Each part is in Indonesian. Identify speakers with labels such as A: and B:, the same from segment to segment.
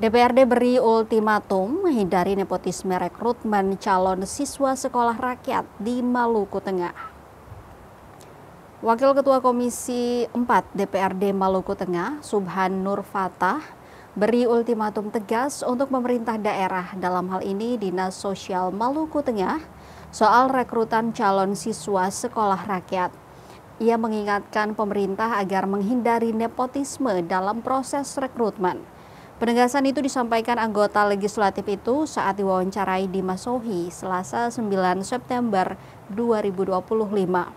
A: DPRD beri ultimatum menghindari nepotisme rekrutmen calon siswa sekolah rakyat di Maluku Tengah. Wakil Ketua Komisi 4 DPRD Maluku Tengah, Subhan Nur Fatah, beri ultimatum tegas untuk pemerintah daerah, dalam hal ini Dinas Sosial Maluku Tengah, soal rekrutan calon siswa sekolah rakyat. Ia mengingatkan pemerintah agar menghindari nepotisme dalam proses rekrutmen. Penegasan itu disampaikan anggota legislatif itu saat diwawancarai di Masohi, Selasa 9 September 2025.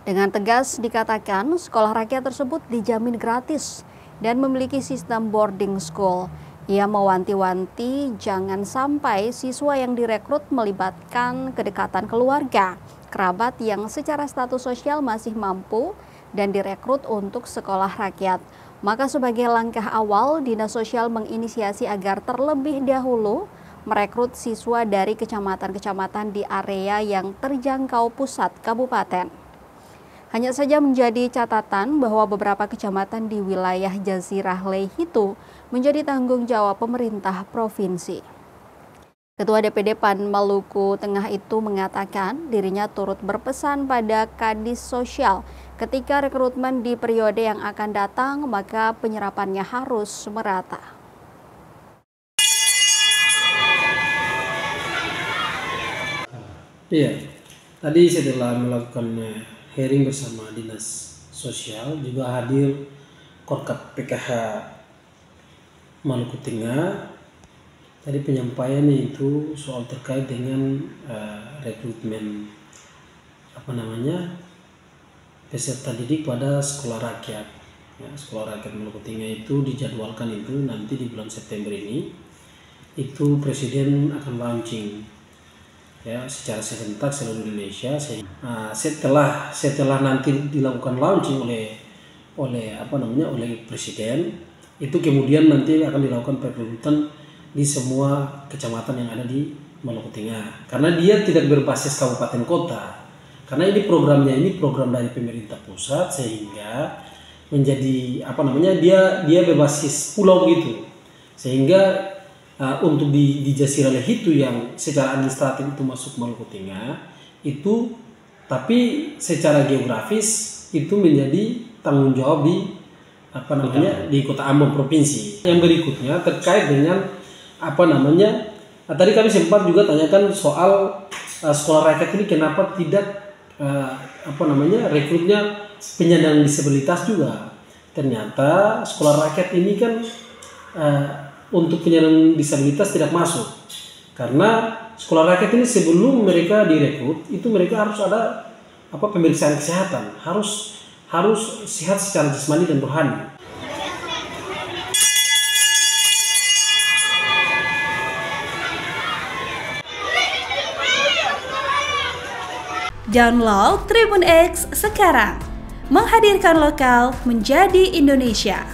A: Dengan tegas dikatakan sekolah rakyat tersebut dijamin gratis dan memiliki sistem boarding school. Ia mewanti-wanti jangan sampai siswa yang direkrut melibatkan kedekatan keluarga, kerabat yang secara status sosial masih mampu dan direkrut untuk sekolah rakyat. Maka sebagai langkah awal, Dinas Sosial menginisiasi agar terlebih dahulu merekrut siswa dari kecamatan-kecamatan di area yang terjangkau pusat kabupaten. Hanya saja menjadi catatan bahwa beberapa kecamatan di wilayah Jazirah Lehitu menjadi tanggung jawab pemerintah provinsi. Ketua DPD PAN Maluku Tengah itu mengatakan dirinya turut berpesan pada Kadis Sosial ketika rekrutmen di periode yang akan datang, maka penyerapannya harus merata.
B: Iya, tadi setelah melakukan hearing bersama Dinas Sosial, juga hadir Korkap PKH Maluku Tengah. Tadi penyampaiannya itu soal terkait dengan rekrutmen peserta didik pada sekolah rakyat. Ya, sekolah rakyat Maluku Tengah itu dijadwalkan itu nanti di bulan September ini. Itu Presiden akan launching ya secara serentak seluruh Indonesia. Setelah nanti dilakukan launching oleh Presiden, itu kemudian nanti akan dilakukan perekrutan di semua kecamatan yang ada di Maluku Tengah. Karena dia tidak berbasis kabupaten kota. Karena ini program dari pemerintah pusat, sehingga menjadi dia berbasis pulau gitu. Sehingga untuk di Jazirah Lehitu yang secara administratif itu masuk Maluku Tengah itu, tapi secara geografis itu menjadi tanggung jawab di Kota Ambon provinsi. Yang berikutnya terkait dengan tadi kami sempat juga tanyakan soal sekolah rakyat ini kenapa tidak rekrutnya penyandang disabilitas juga. Ternyata sekolah rakyat ini kan untuk penyandang disabilitas tidak masuk, karena sekolah rakyat ini sebelum mereka direkrut itu mereka harus ada pemeriksaan kesehatan, harus sehat secara jasmani dan rohani.
C: Download Tribun X sekarang, menghadirkan lokal menjadi Indonesia.